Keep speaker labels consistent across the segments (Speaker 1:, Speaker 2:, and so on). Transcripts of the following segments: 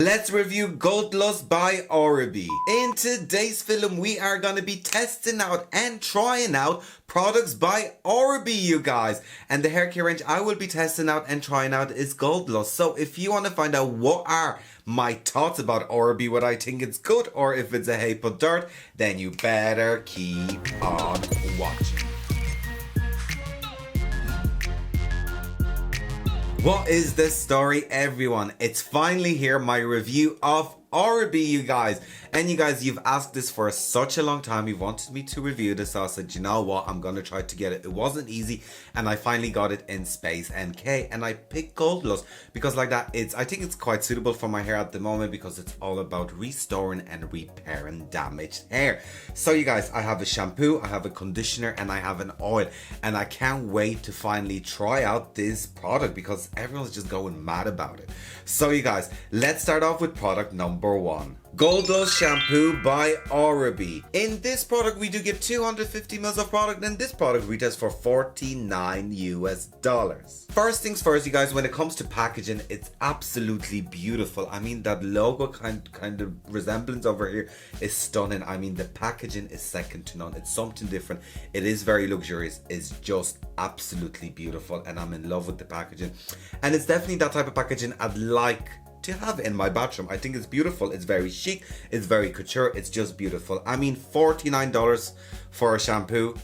Speaker 1: Let's review Gold Lust by Oribe. In today's film, we are going to be testing out and trying out products by Oribe, you guys. And the hair care range I will be testing out and trying out is Gold Lust. So if you want to find out what are my thoughts about Oribe, what I think it's good or if it's a heap of dirt, then you better keep on watching. What is the story, everyone? It's finally here, my review of Oribe, you guys. And you guys, you've asked this for such a long time. You wanted me to review this, so I said, you know what, I'm gonna try to get it. It wasn't easy, and I finally got it in Space NK, and I picked Gold Lust because like that, I think it's quite suitable for my hair at the moment because it's all about restoring and repairing damaged hair. So you guys, I have a shampoo, I have a conditioner, and I have an oil, and I can't wait to finally try out this product because everyone's just going mad about it. So you guys, let's start off with product number one. Gold Lust Shampoo by Oribe. In this product, we do get 250 ml of product, and this product retails for $49 US. First things first, you guys, when it comes to packaging, it's absolutely beautiful. I mean, that logo kind of resemblance over here is stunning. I mean, the packaging is second to none. It's something different. It is very luxurious. It's just absolutely beautiful, and I'm in love with the packaging. And it's definitely that type of packaging I'd like to have in my bathroom. I think it's beautiful. It's very chic. It's very couture. It's just beautiful. I mean, $49 for a shampoo.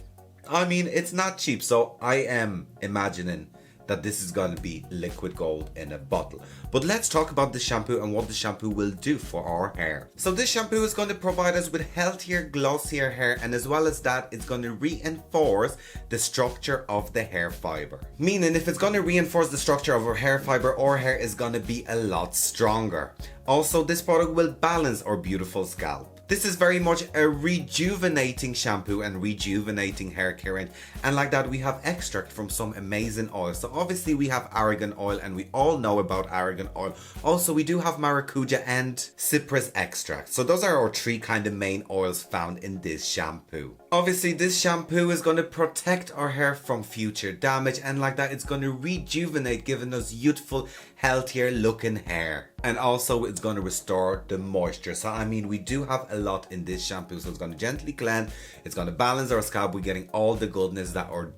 Speaker 1: I mean, it's not cheap. So I am imagining that this is going to be liquid gold in a bottle. But let's talk about the shampoo and what the shampoo will do for our hair. So this shampoo is going to provide us with healthier, glossier hair, and as well as that, it's going to reinforce the structure of the hair fiber. Meaning, if it's going to reinforce the structure of our hair fiber, our hair is going to be a lot stronger. Also, this product will balance our beautiful scalp. This is very much a rejuvenating shampoo and rejuvenating hair care range. And like that, we have extract from some amazing oils. So obviously we have argan oil, and we all know about argan oil. Also, we do have maracuja and cypress extract. So those are our three kind of main oils found in this shampoo. Obviously, this shampoo is going to protect our hair from future damage, and like that, it's going to rejuvenate, giving us youthful, healthier looking hair. And also, it's going to restore the moisture. So I mean, we do have a lot in this shampoo. So it's going to gently cleanse, it's going to balance our scalp. We're getting all the goodness that our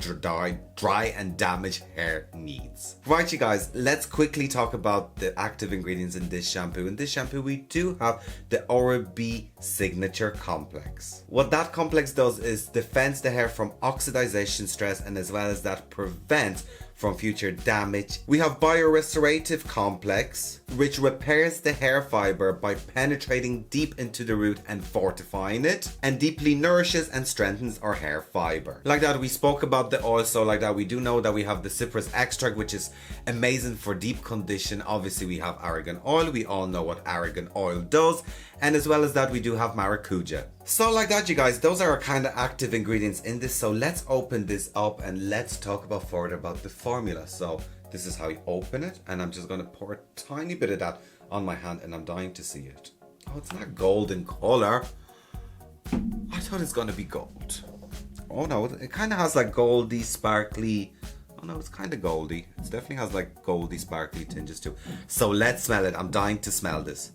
Speaker 1: dry and damaged hair needs. Right, you guys, let's quickly talk about the active ingredients in this shampoo. In this shampoo, we do have the Oribe Signature Complex. What that complex does is defends the hair from oxidization stress, and as well as that, prevents from future damage. We have Biorestorative Complex, which repairs the hair fiber by penetrating deep into the root and fortifying it, and deeply nourishes and strengthens our hair fiber. Like that, we spoke about the oil, so like that, we do know that we have the cypress extract, which is amazing for deep condition. Obviously, we have argan oil. We all know what argan oil does. And as well as that, we do have maracuja. So like that, you guys, those are our kind of active ingredients in this. So let's open this up and let's talk about further about the formula. So this is how you open it, and I'm just going to pour a tiny bit of that on my hand, and I'm dying to see it. Oh, it's not gold in color. I thought it's going to be gold. Oh no, it kind of has like goldy, sparkly. Oh no, it's kind of goldy. It definitely has like goldy, sparkly tinges too. So let's smell it. I'm dying to smell this.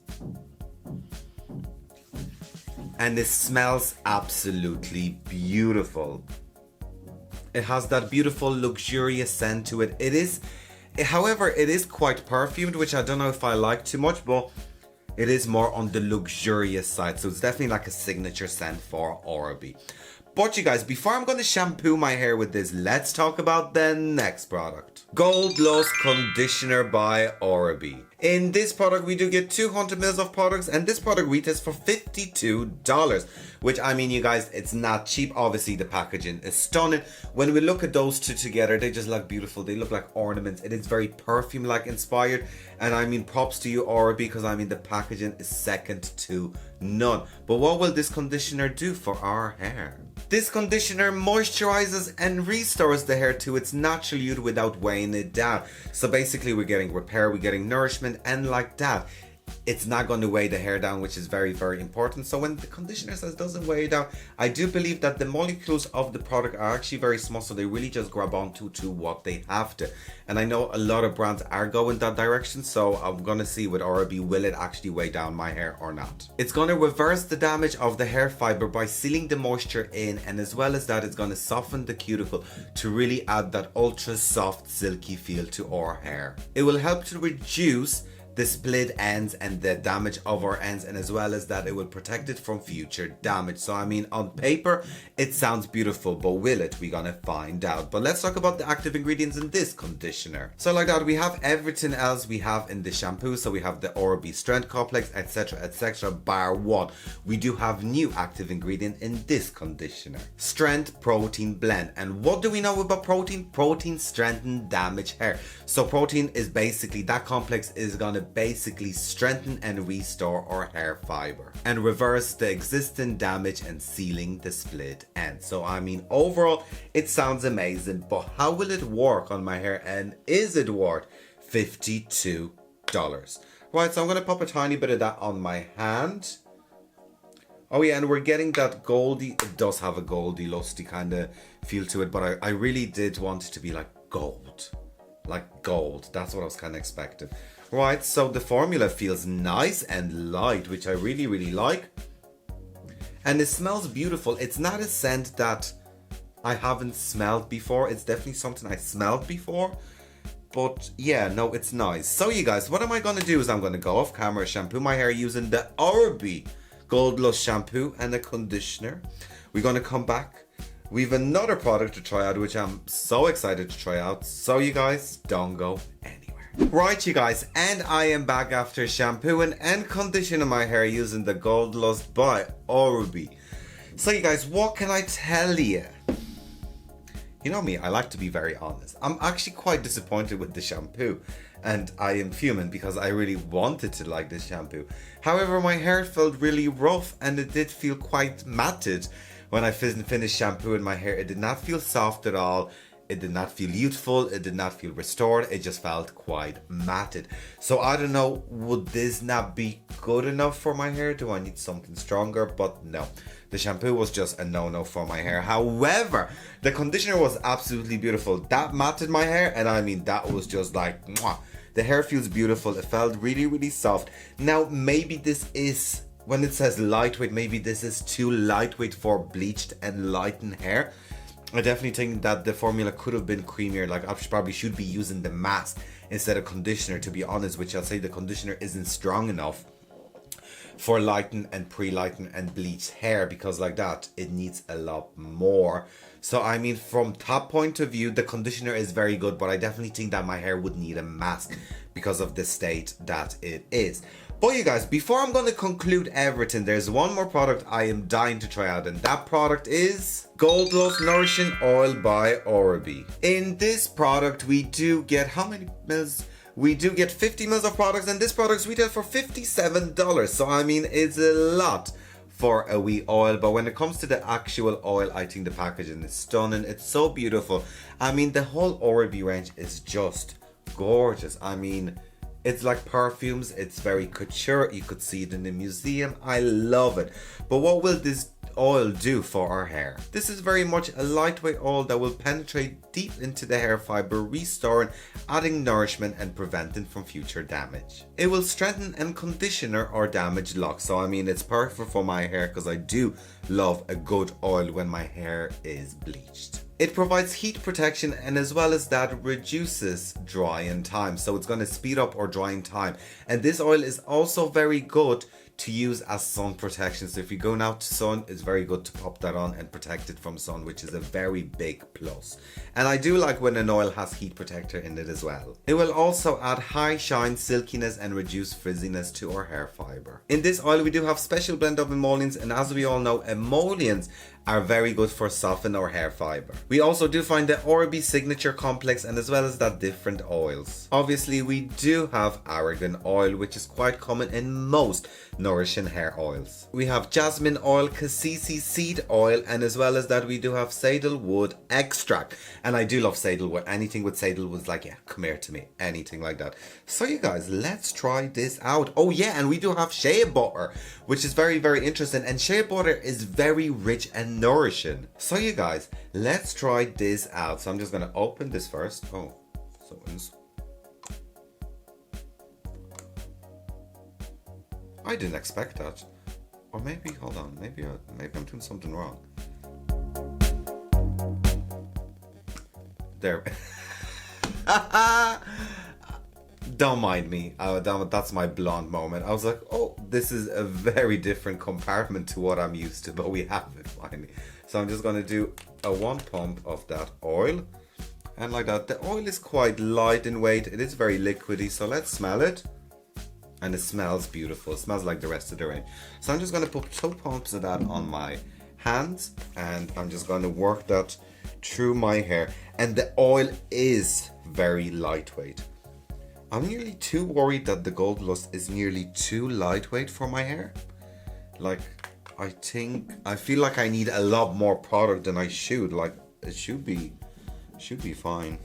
Speaker 1: And it smells absolutely beautiful. It has that beautiful, luxurious scent to it. However, it is quite perfumed, which I don't know if I like too much, but it is more on the luxurious side. So it's definitely like a signature scent for Oribe. But you guys, before I'm going to shampoo my hair with this, let's talk about the next product. Gold Lust Conditioner by Oribe. In this product, we do get 200 ml of products, and this product retails for $52, which, I mean, you guys, it's not cheap. Obviously, the packaging is stunning. When we look at those two together, they just look beautiful. They look like ornaments. It is very perfume-like inspired, and I mean, props to you, Oribe, because I mean, the packaging is second to none. But what will this conditioner do for our hair? This conditioner moisturizes and restores the hair to its natural youth without weighing it down. So basically, we're getting repair, we're getting nourishment, and like that, it's not going to weigh the hair down, which is very, very important. So when the conditioner says doesn't weigh it down, I do believe that the molecules of the product are actually very small, so they really just grab onto what they have to. And I know a lot of brands are going that direction, so I'm going to see with Oribe, will it actually weigh down my hair or not. It's going to reverse the damage of the hair fiber by sealing the moisture in, and as well as that, it's going to soften the cuticle to really add that ultra soft silky feel to our hair. It will help to reduce the split ends and the damage of our ends, and as well as that, it will protect it from future damage. So I mean, on paper it sounds beautiful, but will it? We're gonna find out. But let's talk about the active ingredients in this conditioner. So like that, we have everything else we have in the shampoo. So we have the Oribe Strength Complex, etc, bar one. We do have new active ingredient in this conditioner, Strength Protein Blend. And what do we know about protein? Protein strengthen damaged hair. So protein is basically, that complex is gonna basically strengthen and restore our hair fiber and reverse the existing damage and sealing the split end. So I mean, overall it sounds amazing, but how will it work on my hair, and is it worth $52? Right, so I'm gonna pop a tiny bit of that on my hand. Oh yeah, and we're getting that goldy, it does have a goldy lusty kind of feel to it, but I really did want it to be like gold. Like gold, that's what I was kind of expecting. Right, so the formula feels nice and light, which I really, really like. And it smells beautiful. It's not a scent that I haven't smelled before. It's definitely something I smelled before. But yeah, no, it's nice. So you guys, what am I going to do is I'm going to go off camera, shampoo my hair using the Oribe Gold Lust shampoo and a conditioner. We're going to come back. We have another product to try out, which I'm so excited to try out. So you guys, don't go anywhere. Right, you guys, and I am back after shampooing and conditioning my hair using the Gold Lust by Oribe. So you guys, what can I tell you? You know me, I like to be very honest. I'm actually quite disappointed with the shampoo, and I am fuming because I really wanted to like this shampoo. However, my hair felt really rough and it did feel quite matted when I finished shampooing my hair. It did not feel soft at all. It did not feel youthful. It did not feel restored. It just felt quite matted. So I don't know, would this not be good enough for my hair? Do I need something stronger? But no, the shampoo was just a no-no for my hair. However, the conditioner was absolutely beautiful. That matted my hair, and I mean, that was just like, mwah. The hair feels beautiful. It felt really, really soft. Now, maybe this is, when it says lightweight, maybe this is too lightweight for bleached and lightened hair. I definitely think that the formula could have been creamier. Like, I probably should be using the mask instead of conditioner, to be honest, which I'll say the conditioner isn't strong enough for lighten and pre-lighten and bleach hair, because like that, it needs a lot more. So I mean, from top point of view, the conditioner is very good, but I definitely think that my hair would need a mask because of the state that it is. But you guys, before I'm going to conclude everything, there's one more product I am dying to try out, and that product is Gold Lust Nourishing Oil by Oribe. In this product, we do get how many mils? We do get 50 mils of products, and this product's retail for $57. So I mean, it's a lot for a wee oil, but when it comes to the actual oil, I think the packaging is stunning. It's so beautiful. I mean, the whole Oribe range is just gorgeous. I mean, it's like perfumes. It's very couture. You could see it in the museum. I love it. But what will this oil do for our hair? This is very much a lightweight oil that will penetrate deep into the hair fiber, restoring, adding nourishment and preventing from future damage. It will strengthen and conditioner our damaged locks. So I mean, it's perfect for my hair because I do love a good oil when my hair is bleached. It provides heat protection, and as well as that, reduces drying time. So it's going to speed up our drying time. And this oil is also very good to use as sun protection. So if you're going out to sun, it's very good to pop that on and protect it from sun, which is a very big plus. And I do like when an oil has heat protector in it as well. It will also add high shine, silkiness and reduce frizziness to our hair fiber. In this oil, we do have special blend of emollients, and as we all know, emollients are very good for soften our hair fiber. We also do find the Oribe signature complex and as well as that different oils. Obviously we do have argan oil, which is quite common in most nourishing hair oils. We have jasmine oil, cassis seed oil, and as well as that we do have sandalwood extract. And I do love sandalwood. Anything with sandalwood is like, yeah, come here to me. Anything like that. So you guys, let's try this out. Oh yeah, and we do have shea butter, which is very, very interesting. And shea butter is very rich and nourishing. So you guys, let's try this out. So I'm just gonna open this first. Oh, so I didn't expect that. Or maybe, hold on, maybe I'm doing something wrong. There. Don't mind me. That's my blonde moment. I was like, oh, this is a very different compartment to what I'm used to, but we have it finally. So I'm just gonna do a 1 pump of that oil. And like that, the oil is quite light in weight. It is very liquidy, so let's smell it. And it smells beautiful. It smells like the rest of the range. So I'm just gonna put 2 pumps of that on my hands, and I'm just gonna work that through my hair. And the oil is very lightweight. I'm nearly too worried that the Gold Lust is nearly too lightweight for my hair. Like, I feel like I need a lot more product than I should. Like, it should be fine.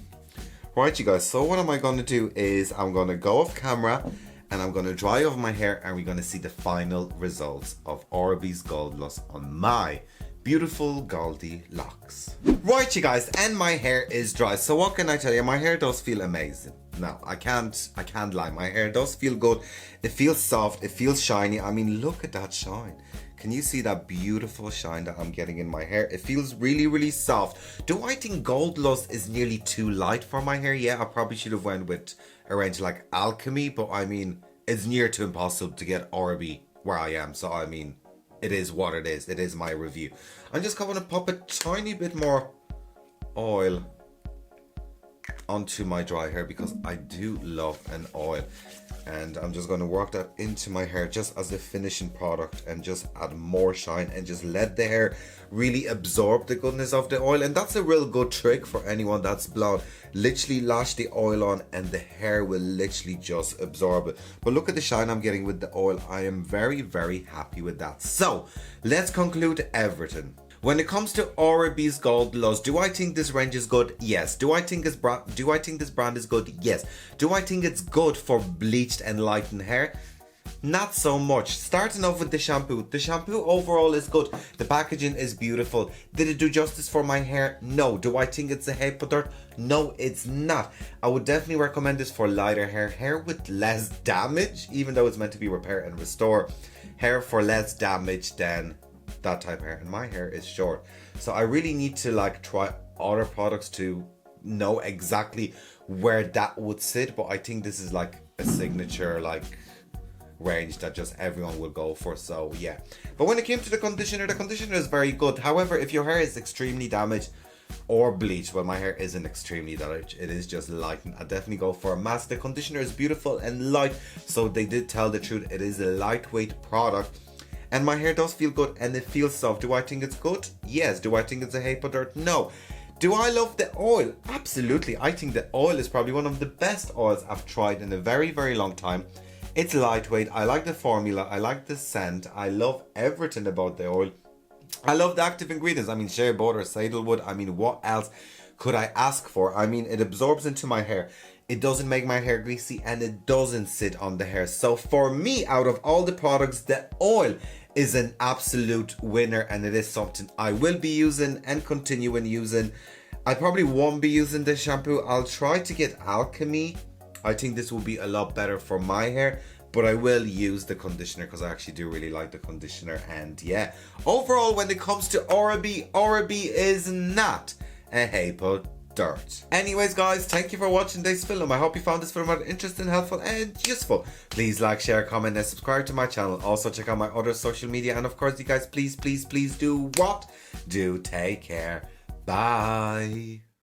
Speaker 1: Right, you guys, so what am I gonna do is I'm gonna go off camera and I'm gonna dry off my hair and we're gonna see the final results of Oribe's Gold Lust on my beautiful goldy locks. Right, you guys, and my hair is dry. So what can I tell you? My hair does feel amazing. No, I can't lie. My hair does feel good. It feels soft. It feels shiny. I mean, look at that shine. Can you see that beautiful shine that I'm getting in my hair? It feels really, really soft. Do I think Gold Lust is nearly too light for my hair? Yeah, I probably should have went with a range like Alchemy, but I mean, it's near to impossible to get Oribe where I am. So I mean, it is what it is. It is my review. I'm just going to pop a tiny bit more oil onto my dry hair because I do love an oil. And I'm just going to work that into my hair just as a finishing product and just add more shine and just let the hair really absorb the goodness of the oil. And that's a real good trick for anyone that's blonde. Literally lash the oil on and the hair will literally just absorb it. But look at the shine I'm getting with the oil. I am very, very happy with that. So let's conclude everything. When it comes to Oribe's Gold Lust, do I think this range is good? Yes. Do I think this brand is good? Yes. Do I think it's good for bleached and lightened hair? Not so much. Starting off with the shampoo. The shampoo overall is good. The packaging is beautiful. Did it do justice for my hair? No. Do I think it's a hair product? No, it's not. I would definitely recommend this for lighter hair. Hair with less damage, even though it's meant to be repair and restore. Hair for less damage than that type of hair, and my hair is short, so I really need to like try other products to know exactly where that would sit. But I think this is like a signature like range that just everyone will go for. So yeah, but when it came to the conditioner is very good. However, if your hair is extremely damaged or bleached, well, my hair isn't extremely damaged, it is just lightened, I definitely go for a mask. The conditioner is beautiful and light, so they did tell the truth. It is a lightweight product. And my hair does feel good and it feels soft. Do I think it's good? Yes. Do I think it's a hair product? No. Do I love the oil? Absolutely. I think the oil is probably one of the best oils I've tried in a very, very long time. It's lightweight. I like the formula. I like the scent. I love everything about the oil. I love the active ingredients. I mean, shea butter, sandalwood. I mean, what else could I ask for? I mean, it absorbs into my hair. It doesn't make my hair greasy and it doesn't sit on the hair. So for me, out of all the products, the oil is an absolute winner, and it is something I will be using and continuing using. I probably won't be using the shampoo. I'll try to get Alchemy. I think this will be a lot better for my hair, but I will use the conditioner because I actually do really like the conditioner. And yeah, overall, when it comes to Oribe, Oribe is not a hair product. Anyways guys, thank you for watching this film. I hope you found this film interesting, helpful and useful. Please like, share, comment and subscribe to my channel. Also check out my other social media, and of course you guys, please do what? Do take care. Bye.